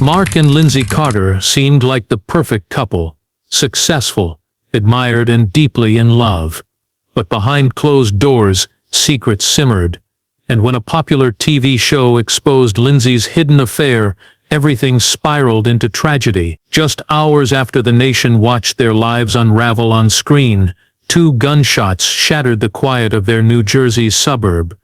Mark and Lindsay Carter seemed like the perfect couple, successful, admired and deeply in love. But behind closed doors, secrets simmered, and when a popular TV show exposed Lindsay's hidden affair, everything spiraled into tragedy. Just hours after the nation watched their lives unravel on screen, 2 gunshots shattered the quiet of their New Jersey suburb,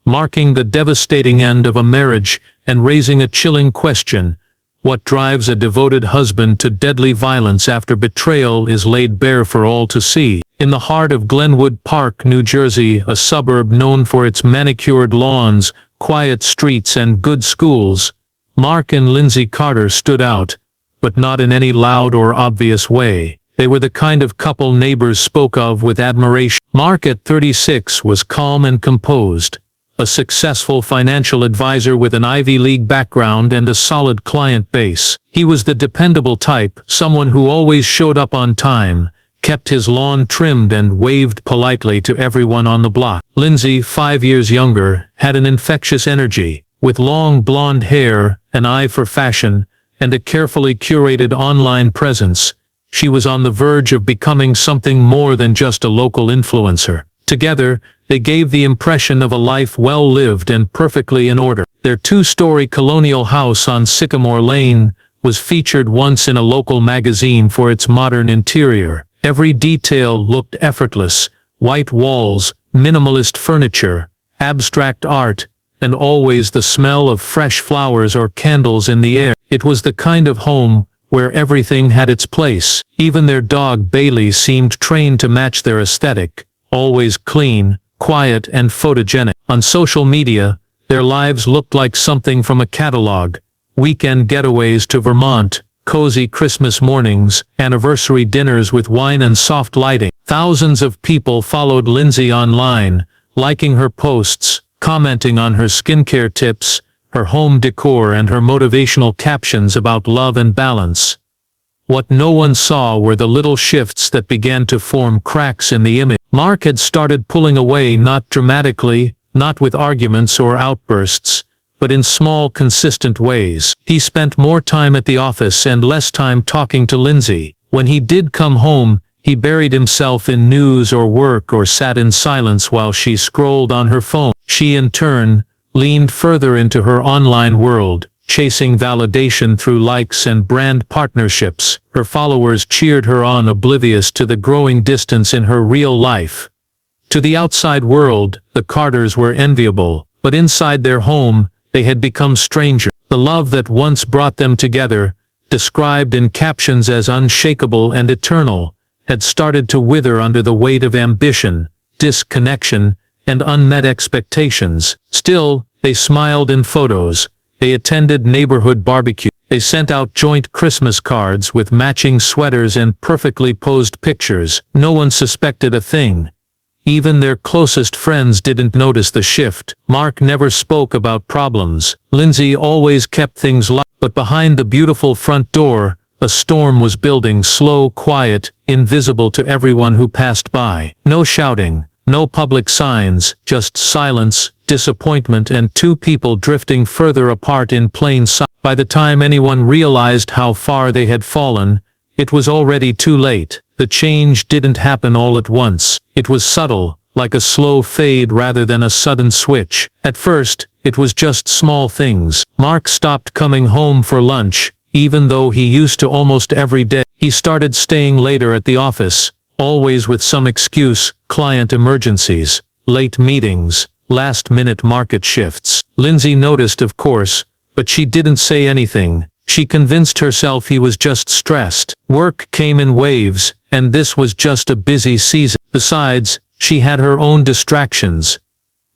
marking the devastating end of a marriage and raising a chilling question: what drives a devoted husband to deadly violence after betrayal is laid bare for all to see? In the heart of Glenwood Park, New Jersey, a suburb known for its manicured lawns, quiet streets and good schools, Mark and Lindsay Carter stood out, but not in any loud or obvious way. They were the kind of couple neighbors spoke of with admiration. Mark at 36 was calm and composed, a successful financial advisor with an Ivy League background and a solid client base. He was the dependable type, someone who always showed up on time, kept his lawn trimmed and waved politely to everyone on the block. Lindsay, 5 years younger, had an infectious energy, with long blonde hair, an eye for fashion, and a carefully curated online presence. She was on the verge of becoming something more than just a local influencer. Together, they gave the impression of a life well lived and perfectly in order. Their 2-story colonial house on Sycamore Lane was featured once in a local magazine for its modern interior. Every detail looked effortless: white walls, minimalist furniture, abstract art, and always the smell of fresh flowers or candles in the air. It was the kind of home where everything had its place. Even their dog Bailey seemed trained to match their aesthetic, always clean, quiet and photogenic. On social media, their lives looked like something from a catalog: weekend getaways to Vermont, cozy Christmas mornings, anniversary dinners with wine and soft lighting. Thousands of people followed Lindsay online, liking her posts, commenting on her skincare tips, her home decor and her motivational captions about love and balance. What no one saw were the little shifts that began to form cracks in the image. Mark had started pulling away, not dramatically, not with arguments or outbursts, but in small, consistent ways. He spent more time at the office and less time talking to Lindsay. When he did come home, he buried himself in news or work or sat in silence while she scrolled on her phone. She, in turn, leaned further into her online world, chasing validation through likes and brand partnerships. Her followers cheered her on, oblivious to the growing distance in her real life. To the outside world, the Carters were enviable, but inside their home, they had become strangers. The love that once brought them together, described in captions as unshakable and eternal, had started to wither under the weight of ambition, disconnection, and unmet expectations. Still, they smiled in photos. They attended neighborhood barbecues. They sent out joint Christmas cards with matching sweaters and perfectly posed pictures. No one suspected a thing. Even their closest friends didn't notice the shift. Mark never spoke about problems. Lindsay always kept things light. But behind the beautiful front door, a storm was building, slow, quiet, invisible to everyone who passed by. No shouting, no public signs, just silence, disappointment and 2 people drifting further apart in plain sight. By the time anyone realized how far they had fallen, it was already too late. The change didn't happen all at once. It was subtle, like a slow fade rather than a sudden switch. At first, it was just small things. Mark stopped coming home for lunch, even though he used to almost every day. He started staying later at the office, always with some excuse: client emergencies, late meetings, last-minute market shifts. Lindsay noticed, of course, but she didn't say anything. She convinced herself he was just stressed. Work came in waves, and this was just a busy season. Besides, she had her own distractions.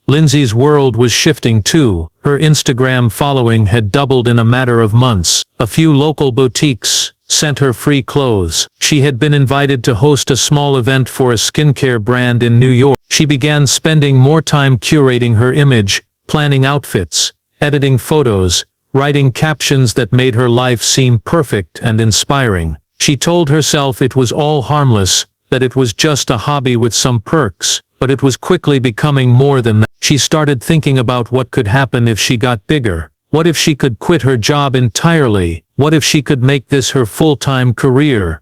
Lindsay's world was shifting too. Her Instagram following had doubled in a matter of months. A few local boutiques sent her free clothes. She had been invited to host a small event for a skincare brand in New York. She began spending more time curating her image, planning outfits, editing photos, writing captions that made her life seem perfect and inspiring. She told herself it was all harmless, that it was just a hobby with some perks, but it was quickly becoming more than that. She started thinking about what could happen if she got bigger. What if she could quit her job entirely, What if she could make this her full-time career?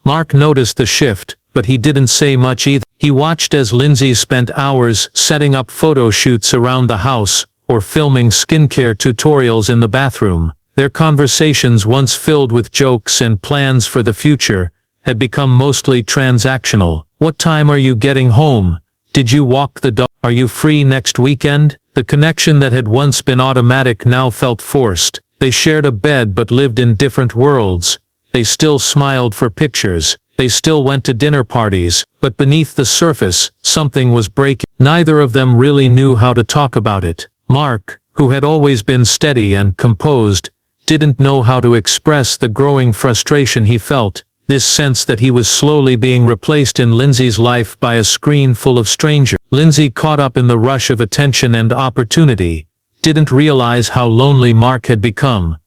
Mark noticed the shift, but he didn't say much either. He watched as Lindsay spent hours setting up photo shoots around the house, or filming skincare tutorials in the bathroom. Their conversations, once filled with jokes and plans for the future, had become mostly transactional. What time are you getting home? Did you walk the dog? Are you free next weekend? The connection that had once been automatic now felt forced. They shared a bed but lived in different worlds. They still smiled for pictures. They still went to dinner parties, but beneath the surface, something was breaking. Neither of them really knew how to talk about it. Mark, who had always been steady and composed, didn't know how to express the growing frustration he felt, this sense that he was slowly being replaced in Lindsay's life by a screen full of strangers. Lindsay, caught up in the rush of attention and opportunity, didn't realize how lonely Mark had become.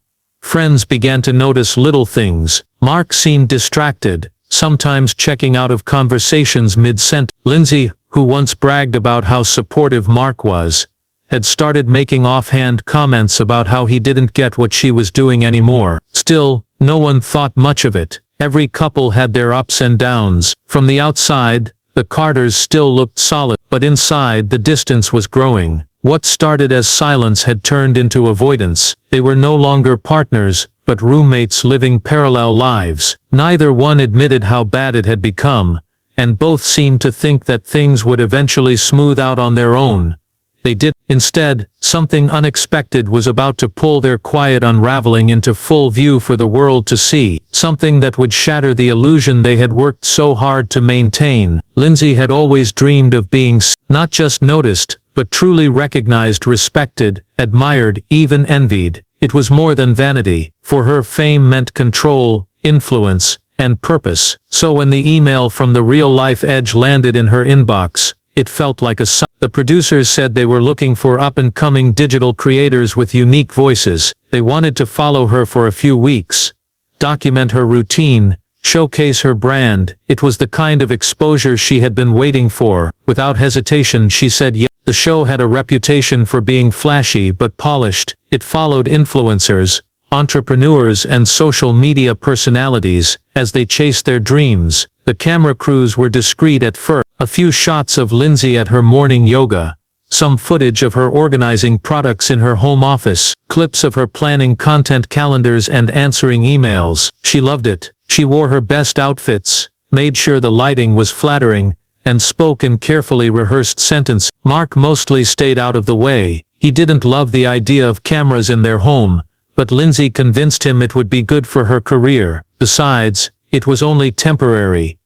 Friends began to notice little things. Mark seemed distracted, sometimes checking out of conversations mid-sentence. Lindsay, who once bragged about how supportive Mark was, had started making offhand comments about how he didn't get what she was doing anymore. Still, no one thought much of it. Every couple had their ups and downs. From the outside, the Carters still looked solid, but inside the distance was growing. What started as silence had turned into avoidance. They were no longer partners, but roommates living parallel lives. Neither one admitted how bad it had become, and both seemed to think that things would eventually smooth out on their own. They did. Instead, something unexpected was about to pull their quiet unraveling into full view for the world to see, something that would shatter the illusion they had worked so hard to maintain. Lindsay had always dreamed of being not just noticed, but truly recognized, respected, admired, even envied. It was more than vanity. For her, fame meant control, influence, and purpose. So when the email from the real-life Edge landed in her inbox, it felt like a sign. The producers said they were looking for up-and-coming digital creators with unique voices. They wanted to follow her for a few weeks, document her routine, showcase her brand. It was the kind of exposure she had been waiting for. Without hesitation, she said yes. The show had a reputation for being flashy but polished. It followed influencers, entrepreneurs, and social media personalities as they chased their dreams. The camera crews were discreet at first. A few shots of Lindsay at her morning yoga, some footage of her organizing products in her home office, clips of her planning content calendars and answering emails. She loved it. She wore her best outfits, made sure the lighting was flattering, and spoke in carefully rehearsed sentences. Mark mostly stayed out of the way. He didn't love the idea of cameras in their home, but Lindsay convinced him it would be good for her career. Besides, it was only temporary.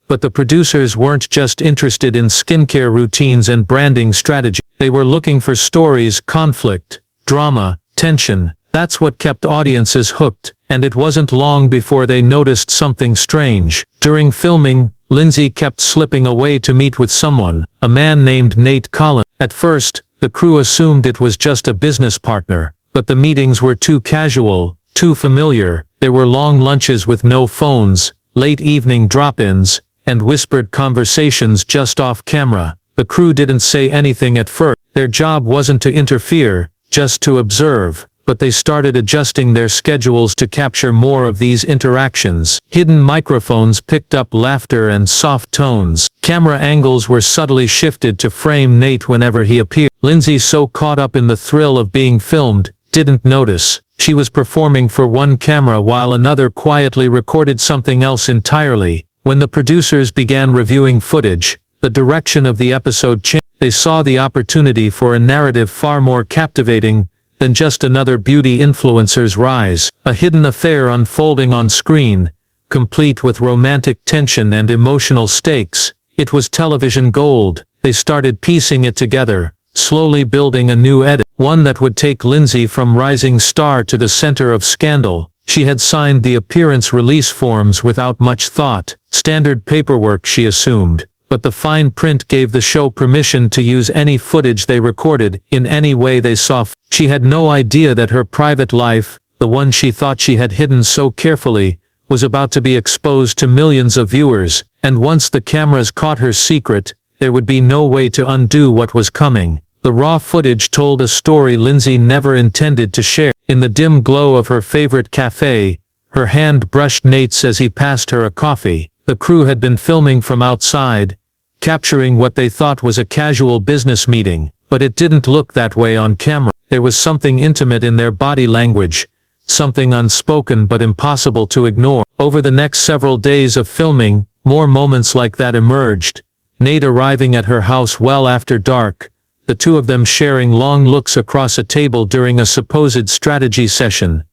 But the producers weren't just interested in skincare routines and branding strategy. They were looking for stories, conflict, drama, tension. That's what kept audiences hooked, and it wasn't long before they noticed something strange. During filming, Lindsay kept slipping away to meet with someone, a man named Nate Collins. At first, the crew assumed it was just a business partner, but the meetings were too casual, too familiar. There were long lunches with no phones, late evening drop-ins, and whispered conversations just off camera. The crew didn't say anything at first. Their job wasn't to interfere, just to observe, but they started adjusting their schedules to capture more of these interactions. Hidden microphones picked up laughter and soft tones. Camera angles were subtly shifted to frame Nate whenever he appeared. Lindsay, so caught up in the thrill of being filmed, didn't notice. She was performing for one camera while another quietly recorded something else entirely. When the producers began reviewing footage, the direction of the episode changed. They saw the opportunity for a narrative far more captivating than just another beauty influencer's rise. A hidden affair unfolding on screen, complete with romantic tension and emotional stakes. It was television gold. They started piecing it together, slowly building a new edit, one that would take Lindsay from rising star to the center of scandal. She had signed the appearance release forms without much thought, standard paperwork she assumed, but the fine print gave the show permission to use any footage they recorded, in any way they saw fit. She had no idea that her private life, the one she thought she had hidden so carefully, was about to be exposed to millions of viewers, and once the cameras caught her secret, there would be no way to undo what was coming. The raw footage told a story Lindsay never intended to share. In the dim glow of her favorite cafe, her hand brushed Nate's as he passed her a coffee. The crew had been filming from outside, capturing what they thought was a casual business meeting, but it didn't look that way on camera. There was something intimate in their body language, something unspoken but impossible to ignore. Over the next several days of filming, more moments like that emerged. Nate arriving at her house well after dark, the two of them sharing long looks across a table during a supposed strategy session.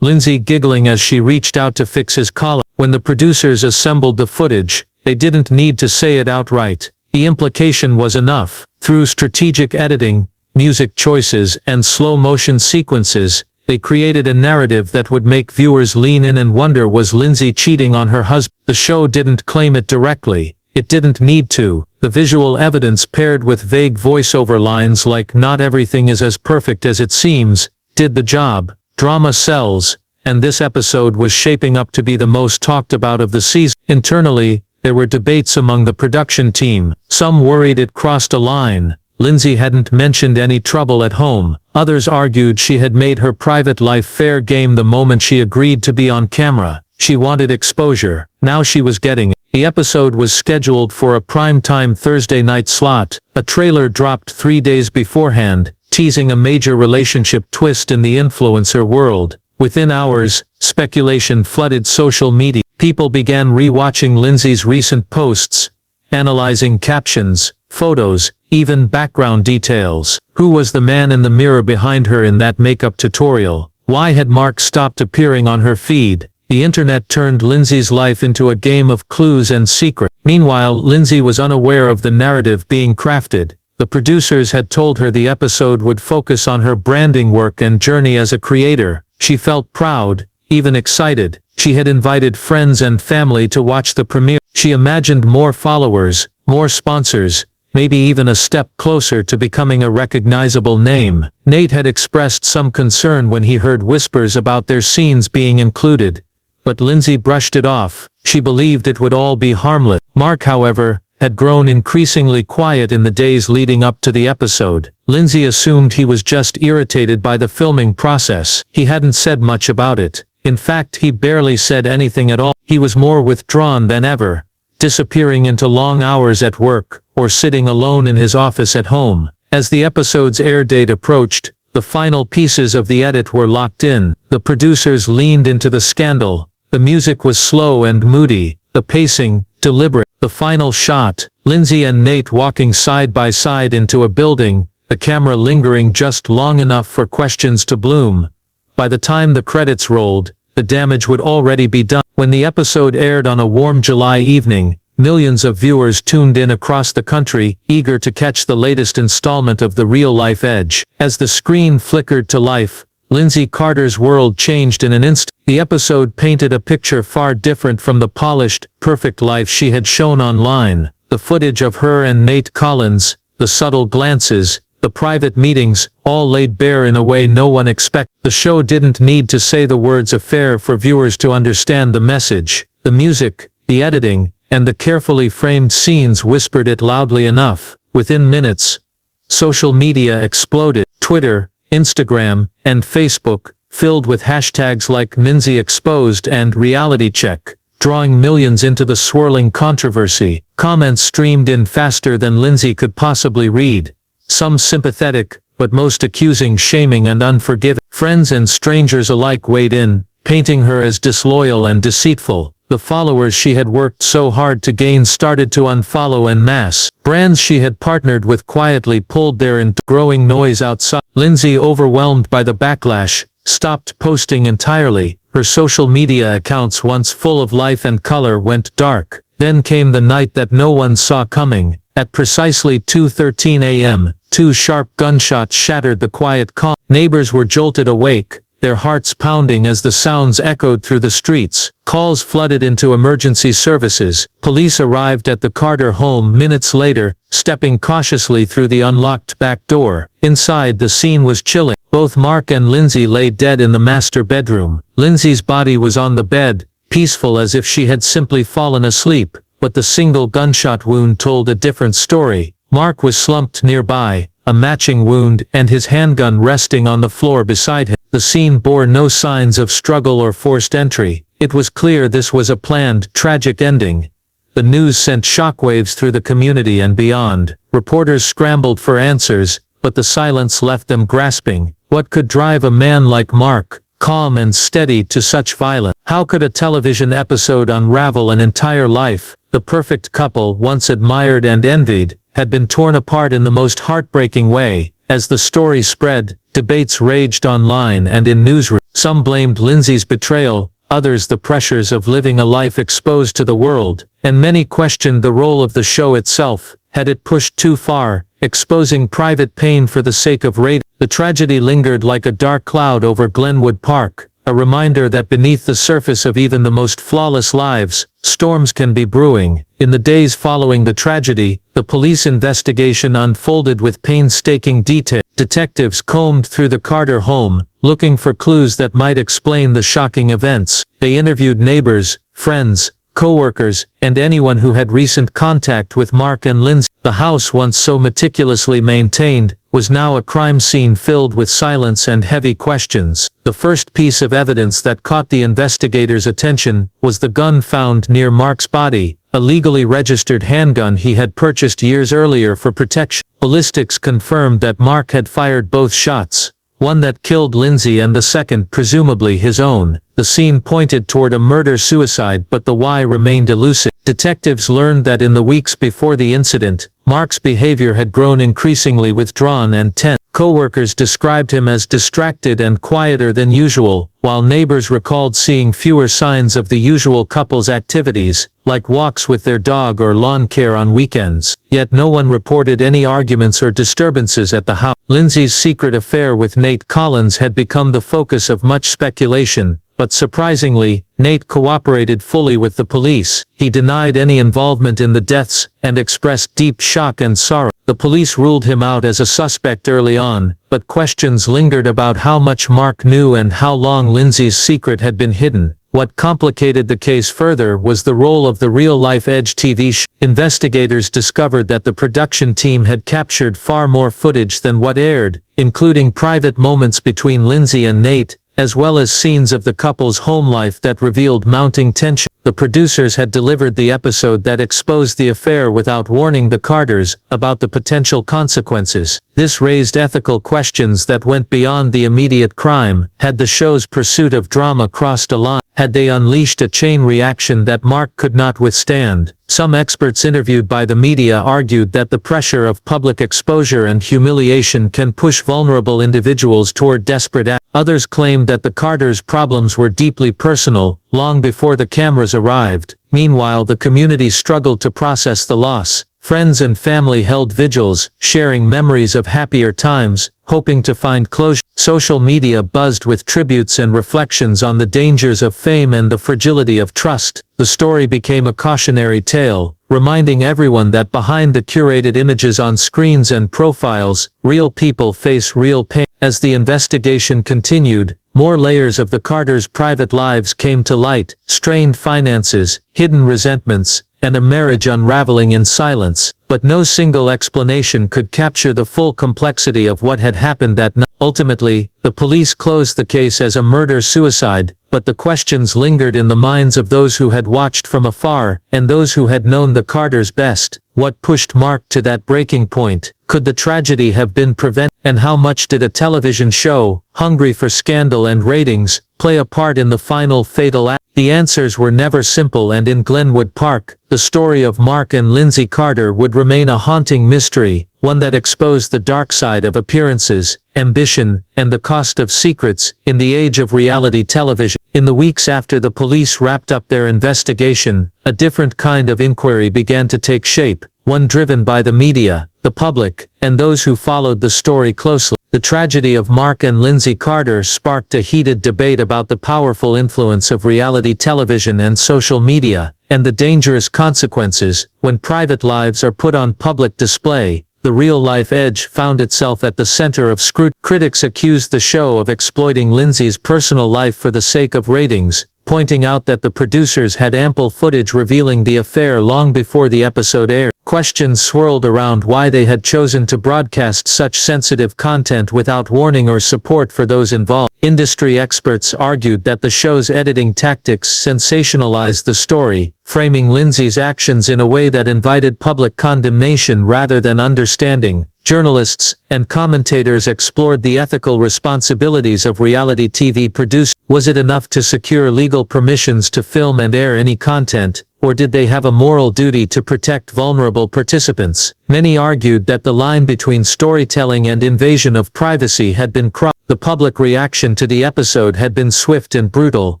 Lindsay giggling as she reached out to fix his collar. When the producers assembled the footage, they didn't need to say it outright. The implication was enough. Through strategic editing, music choices, and slow-motion sequences, they created a narrative that would make viewers lean in and wonder, was Lindsay cheating on her husband? The show didn't claim it directly. It didn't need to. The visual evidence paired with vague voiceover lines like "not everything is as perfect as it seems" did the job. Drama sells, and this episode was shaping up to be the most talked about of the season. Internally, there were debates among the production team. Some worried it crossed a line. Lindsay hadn't mentioned any trouble at home. Others argued she had made her private life fair game the moment she agreed to be on camera. She wanted exposure. Now she was getting it. The episode was scheduled for a prime-time Thursday night slot. A trailer dropped 3 days beforehand, teasing a major relationship twist in the influencer world. Within hours, speculation flooded social media. People began re-watching Lindsay's recent posts, analyzing captions, photos, even background details. Who was the man in the mirror behind her in that makeup tutorial? Why had Mark stopped appearing on her feed? The internet turned Lindsay's life into a game of clues and secrets. Meanwhile, Lindsay was unaware of the narrative being crafted. The producers had told her the episode would focus on her branding work and journey as a creator. She felt proud, even excited. She had invited friends and family to watch the premiere. She imagined more followers, more sponsors, maybe even a step closer to becoming a recognizable name. Nate had expressed some concern when he heard whispers about their scenes being included, but Lindsay brushed it off. She believed it would all be harmless. Mark, however, had grown increasingly quiet in the days leading up to the episode. Lindsay assumed he was just irritated by the filming process. He hadn't said much about it. In fact, he barely said anything at all. He was more withdrawn than ever, disappearing into long hours at work, or sitting alone in his office at home. As the episode's air date approached, the final pieces of the edit were locked in. The producers leaned into the scandal. The music was slow and moody, the pacing deliberate. The final shot, Lindsay and Nate walking side by side into a building, the camera lingering just long enough for questions to bloom. By the time the credits rolled, the damage would already be done. When the episode aired on a warm July evening, millions of viewers tuned in across the country, eager to catch the latest installment of The Real-Life Edge. As the screen flickered to life, Lindsay Carter's world changed in an instant. The episode painted a picture far different from the polished, perfect life she had shown online. The footage of her and Nate Collins, the subtle glances, the private meetings, all laid bare in a way no one expected. The show didn't need to say the words affair for viewers to understand the message. The music, the editing, and the carefully framed scenes whispered it loudly enough. Within minutes, social media exploded. Twitter, Instagram, and Facebook, filled with hashtags like Lindsay Exposed and Reality Check, drawing millions into the swirling controversy. Comments streamed in faster than Lindsay could possibly read. Some sympathetic, but most accusing, shaming, and unforgiving. Friends and strangers alike weighed in, painting her as disloyal and deceitful. The followers she had worked so hard to gain started to unfollow en masse. Brands she had partnered with quietly pulled their growing noise outside. Lindsay, overwhelmed by the backlash, stopped posting entirely. Her social media accounts, once full of life and color, went dark. Then came the night that no one saw coming. At precisely 2:13 a.m., 2 sharp gunshots shattered the quiet calm. Neighbors were jolted awake, their hearts pounding as the sounds echoed through the streets. Calls flooded into emergency services. Police arrived at the Carter home minutes later, stepping cautiously through the unlocked back door. Inside, the scene was chilling. Both Mark and Lindsay lay dead in the master bedroom. Lindsay's body was on the bed, peaceful as if she had simply fallen asleep, but the single gunshot wound told a different story. Mark was slumped nearby, a matching wound, and his handgun resting on the floor beside him. The scene bore no signs of struggle or forced entry. It was clear this was a planned, tragic ending. The news sent shockwaves through the community and beyond. Reporters scrambled for answers, but the silence left them grasping. What could drive a man like Mark, calm and steady, to such violence? How could a television episode unravel an entire life? The perfect couple, once admired and envied, had been torn apart in the most heartbreaking way. As the story spread, debates raged online and in newsrooms. Some blamed Lindsay's betrayal, others the pressures of living a life exposed to the world, and many questioned the role of the show itself. Had it pushed too far, exposing private pain for the sake of rating? The tragedy lingered like a dark cloud over Glenwood Park, a reminder that beneath the surface of even the most flawless lives, storms can be brewing. In the days following the tragedy, the police investigation unfolded with painstaking detail. Detectives combed through the Carter home, looking for clues that might explain the shocking events. They interviewed neighbors, friends, co-workers, and anyone who had recent contact with Mark and Lindsay. The house, once so meticulously maintained, was now a crime scene filled with silence and heavy questions. The first piece of evidence that caught the investigators' attention was the gun found near Mark's body, a legally registered handgun he had purchased years earlier for protection. Ballistics confirmed that Mark had fired both shots, one that killed Lindsay and the second presumably his own. The scene pointed toward a murder-suicide, but the why remained elusive. Detectives learned that in the weeks before the incident, Mark's behavior had grown increasingly withdrawn and tense. Co-workers described him as distracted and quieter than usual, while neighbors recalled seeing fewer signs of the usual couple's activities, like walks with their dog or lawn care on weekends. Yet no one reported any arguments or disturbances at the house. Lindsay's secret affair with Nate Collins had become the focus of much speculation, but surprisingly, Nate cooperated fully with the police. He denied any involvement in the deaths, and expressed deep shock and sorrow. The police ruled him out as a suspect early on, but questions lingered about how much Mark knew and how long Lindsay's secret had been hidden. What complicated the case further was the role of the real-life Edge TV show. Investigators discovered that the production team had captured far more footage than what aired, including private moments between Lindsay and Nate, as well as scenes of the couple's home life that revealed mounting tension. The producers had delivered the episode that exposed the affair without warning the Carters about the potential consequences. This raised ethical questions that went beyond the immediate crime. Had the show's pursuit of drama crossed a line? Had they unleashed a chain reaction that Mark could not withstand? Some experts interviewed by the media argued that the pressure of public exposure and humiliation can push vulnerable individuals toward desperate acts. Others claimed that the Carters' problems were deeply personal, long before the cameras arrived. Meanwhile, the community struggled to process the loss. Friends and family held vigils, sharing memories of happier times, hoping to find closure. Social media buzzed with tributes and reflections on the dangers of fame and the fragility of trust. The story became a cautionary tale, reminding everyone that behind the curated images on screens and profiles, real people face real pain. As the investigation continued, more layers of the Carters' private lives came to light: strained finances, hidden resentments, and a marriage unraveling in silence. But no single explanation could capture the full complexity of what had happened that night. Ultimately, the police closed the case as a murder-suicide, but the questions lingered in the minds of those who had watched from afar, and those who had known the Carters best. What pushed Mark to that breaking point? Could the tragedy have been prevented? And how much did a television show, hungry for scandal and ratings, play a part in the final fatal act? The answers were never simple, and in Glenwood Park, the story of Mark and Lindsay Carter would remain a haunting mystery, one that exposed the dark side of appearances, ambition, and the cost of secrets. In the age of reality television, in the weeks after the police wrapped up their investigation, a different kind of inquiry began to take shape, one driven by the media, the public, and those who followed the story closely. The tragedy of Mark and Lindsay Carter sparked a heated debate about the powerful influence of reality television and social media, and the dangerous consequences when private lives are put on public display. The real-life Edge found itself at the center of scrutiny. Critics accused the show of exploiting Lindsay's personal life for the sake of ratings, pointing out that the producers had ample footage revealing the affair long before the episode aired. Questions swirled around why they had chosen to broadcast such sensitive content without warning or support for those involved. Industry experts argued that the show's editing tactics sensationalized the story, framing Lindsay's actions in a way that invited public condemnation rather than understanding. Journalists and commentators explored the ethical responsibilities of reality TV producers. Was it enough to secure legal permissions to film and air any content, or did they have a moral duty to protect vulnerable participants? Many argued that the line between storytelling and invasion of privacy had been crossed. The public reaction to the episode had been swift and brutal,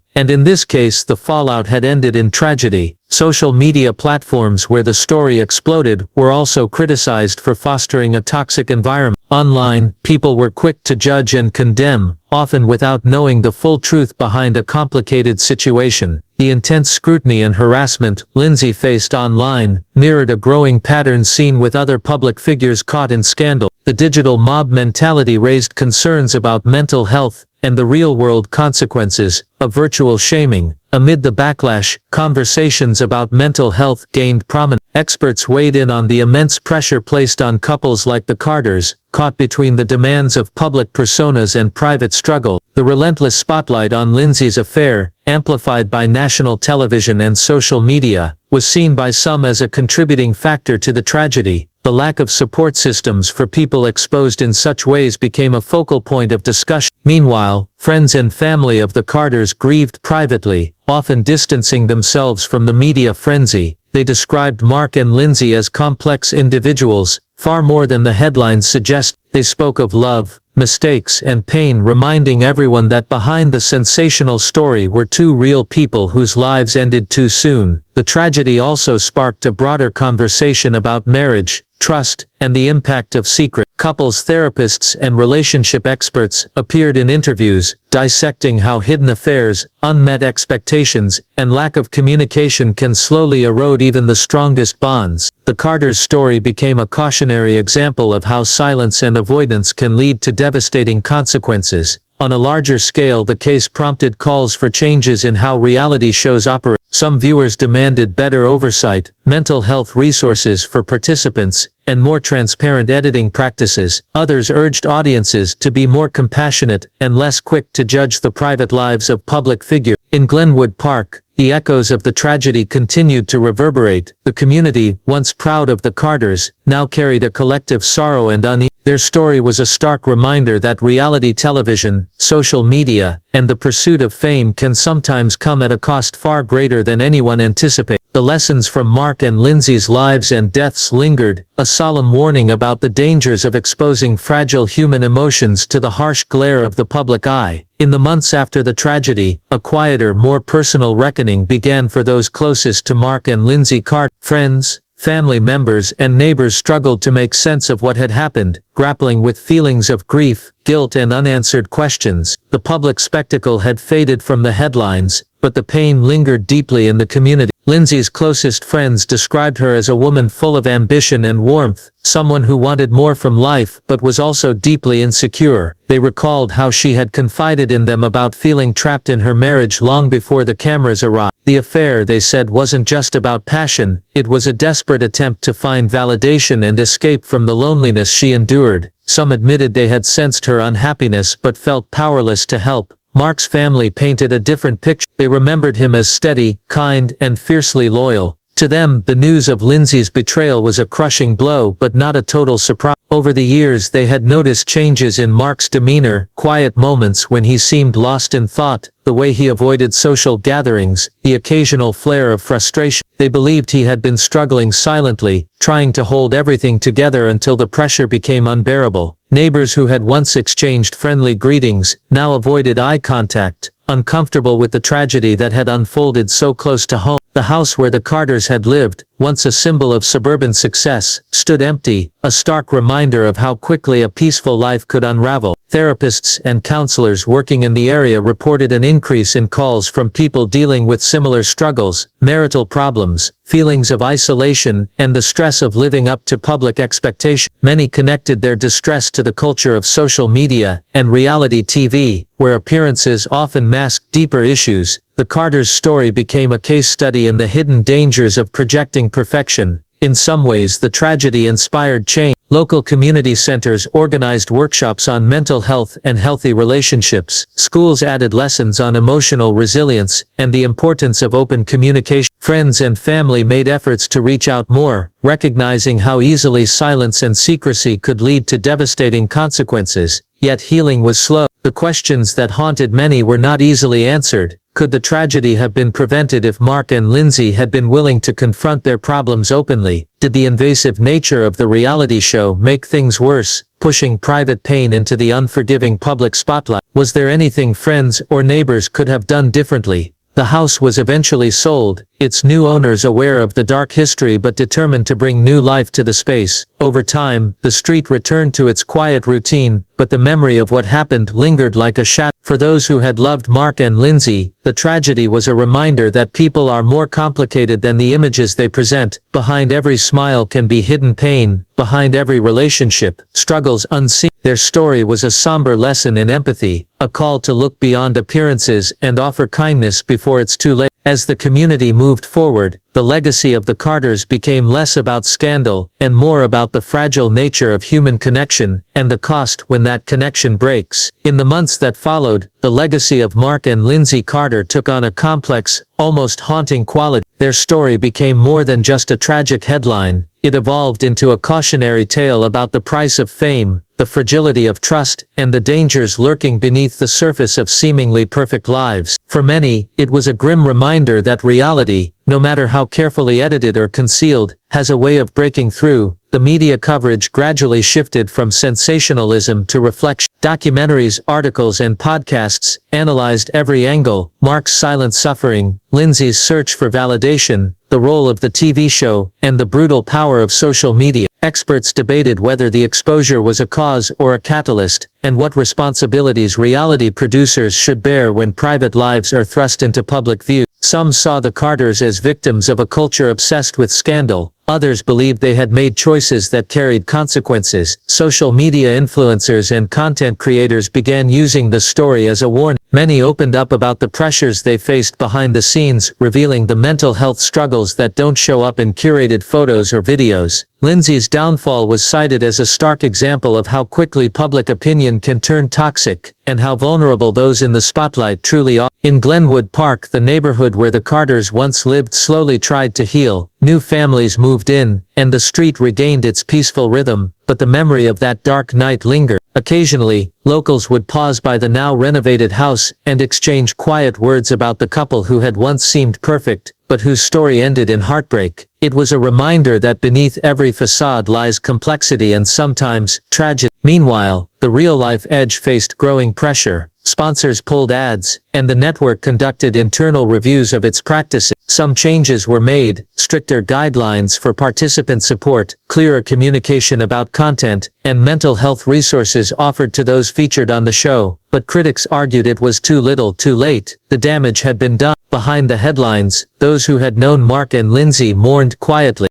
and in this case the fallout had ended in tragedy. Social media platforms where the story exploded were also criticized for fostering a toxic environment. Online, people were quick to judge and condemn, often without knowing the full truth behind a complicated situation. The intense scrutiny and harassment Lindsay faced online mirrored a growing pattern seen with other public figures caught in scandal. The digital mob mentality raised concerns about mental health and the real-world consequences of virtual shaming. Amid the backlash, conversations about mental health gained prominence. Experts weighed in on the immense pressure placed on couples like the Carters, caught between the demands of public personas and private struggle. The relentless spotlight on Lindsay's affair, amplified by national television and social media, was seen by some as a contributing factor to the tragedy. The lack of support systems for people exposed in such ways became a focal point of discussion. Meanwhile, friends and family of the Carters grieved privately, often distancing themselves from the media frenzy. They described Mark and Lindsay as complex individuals, far more than the headlines suggest. They spoke of love, mistakes and pain, reminding everyone that behind the sensational story were two real people whose lives ended too soon. The tragedy also sparked a broader conversation about marriage, trust, and the impact of secret. Couples therapists and relationship experts appeared in interviews, dissecting how hidden affairs, unmet expectations, and lack of communication can slowly erode even the strongest bonds. The Carters' story became a cautionary example of how silence and avoidance can lead to devastating consequences. On a larger scale, the case prompted calls for changes in how reality shows operate. Some viewers demanded better oversight, mental health resources for participants, and more transparent editing practices. Others urged audiences to be more compassionate and less quick to judge the private lives of public figures. In Glenwood Park, the echoes of the tragedy continued to reverberate. The community, once proud of the Carters, now carried a collective sorrow and unease. Their story was a stark reminder that reality television, social media, and the pursuit of fame can sometimes come at a cost far greater than anyone anticipated. The lessons from Mark and Lindsay's lives and deaths lingered, a solemn warning about the dangers of exposing fragile human emotions to the harsh glare of the public eye. In the months after the tragedy, a quieter, more personal reckoning began for those closest to Mark and Lindsay Carter. Friends, family members, and neighbors struggled to make sense of what had happened, grappling with feelings of grief, guilt, and unanswered questions. The public spectacle had faded from the headlines, but the pain lingered deeply in the community. Lindsay's closest friends described her as a woman full of ambition and warmth, someone who wanted more from life but was also deeply insecure. They recalled how she had confided in them about feeling trapped in her marriage long before the cameras arrived. The affair, they said, wasn't just about passion, it was a desperate attempt to find validation and escape from the loneliness she endured. Some admitted they had sensed her unhappiness but felt powerless to help. Mark's family painted a different picture. They remembered him as steady, kind, and fiercely loyal. To them, the news of Lindsay's betrayal was a crushing blow but not a total surprise. Over the years they had noticed changes in Mark's demeanor, quiet moments when he seemed lost in thought, the way he avoided social gatherings, the occasional flare of frustration. They believed he had been struggling silently, trying to hold everything together until the pressure became unbearable. Neighbors who had once exchanged friendly greetings now avoided eye contact, uncomfortable with the tragedy that had unfolded so close to home. The house where the Carters had lived, once a symbol of suburban success, stood empty, a stark reminder of how quickly a peaceful life could unravel. Therapists and counselors working in the area reported an increase in calls from people dealing with similar struggles, marital problems, feelings of isolation, and the stress of living up to public expectations. Many connected their distress to the culture of social media and reality TV, where appearances often mask deeper issues. The Carters' story became a case study in the hidden dangers of projecting perfection. In some ways, the tragedy inspired change. Local community centers organized workshops on mental health and healthy relationships. Schools added lessons on emotional resilience and the importance of open communication. Friends and family made efforts to reach out more, recognizing how easily silence and secrecy could lead to devastating consequences. Yet healing was slow. The questions that haunted many were not easily answered. Could the tragedy have been prevented if Mark and Lindsay had been willing to confront their problems openly? Did the invasive nature of the reality show make things worse, pushing private pain into the unforgiving public spotlight? Was there anything friends or neighbors could have done differently? The house was eventually sold, its new owners aware of the dark history but determined to bring new life to the space. Over time, the street returned to its quiet routine, but the memory of what happened lingered like a shadow. For those who had loved Mark and Lindsay, the tragedy was a reminder that people are more complicated than the images they present. Behind every smile can be hidden pain, behind every relationship, struggles unseen. Their story was a somber lesson in empathy, a call to look beyond appearances and offer kindness before it's too late. As the community moved forward, the legacy of the Carters became less about scandal and more about the fragile nature of human connection and the cost when that connection breaks. In the months that followed, the legacy of Mark and Lindsay Carter took on a complex, almost haunting quality. Their story became more than just a tragic headline. It evolved into a cautionary tale about the price of fame, the fragility of trust, and the dangers lurking beneath the surface of seemingly perfect lives. For many, it was a grim reminder that reality, no matter how carefully edited or concealed, has a way of breaking through. The media coverage gradually shifted from sensationalism to reflection. Documentaries, articles, and podcasts analyzed every angle: Mark's silent suffering, Lindsay's search for validation, the role of the TV show, and the brutal power of social media. Experts debated whether the exposure was a cause or a catalyst, and what responsibilities reality producers should bear when private lives are thrust into public view. Some saw the Carters as victims of a culture obsessed with scandal. Others believed they had made choices that carried consequences. Social media influencers and content creators began using the story as a warning. Many opened up about the pressures they faced behind the scenes, revealing the mental health struggles that don't show up in curated photos or videos. Lindsay's downfall was cited as a stark example of how quickly public opinion can turn toxic, and how vulnerable those in the spotlight truly are. In Glenwood Park, the neighborhood where the Carters once lived slowly tried to heal. New families moved in, and the street regained its peaceful rhythm, but the memory of that dark night lingered. Occasionally, locals would pause by the now renovated house and exchange quiet words about the couple who had once seemed perfect, but whose story ended in heartbreak. It was a reminder that beneath every facade lies complexity and sometimes tragedy. Meanwhile, the real-life edge faced growing pressure. Sponsors pulled ads, and the network conducted internal reviews of its practices. Some changes were made: stricter guidelines for participant support, clearer communication about content, and mental health resources offered to those featured on the show. But critics argued it was too little too late. The damage had been done. Behind the headlines, those who had known Mark and Lindsay mourned quietly.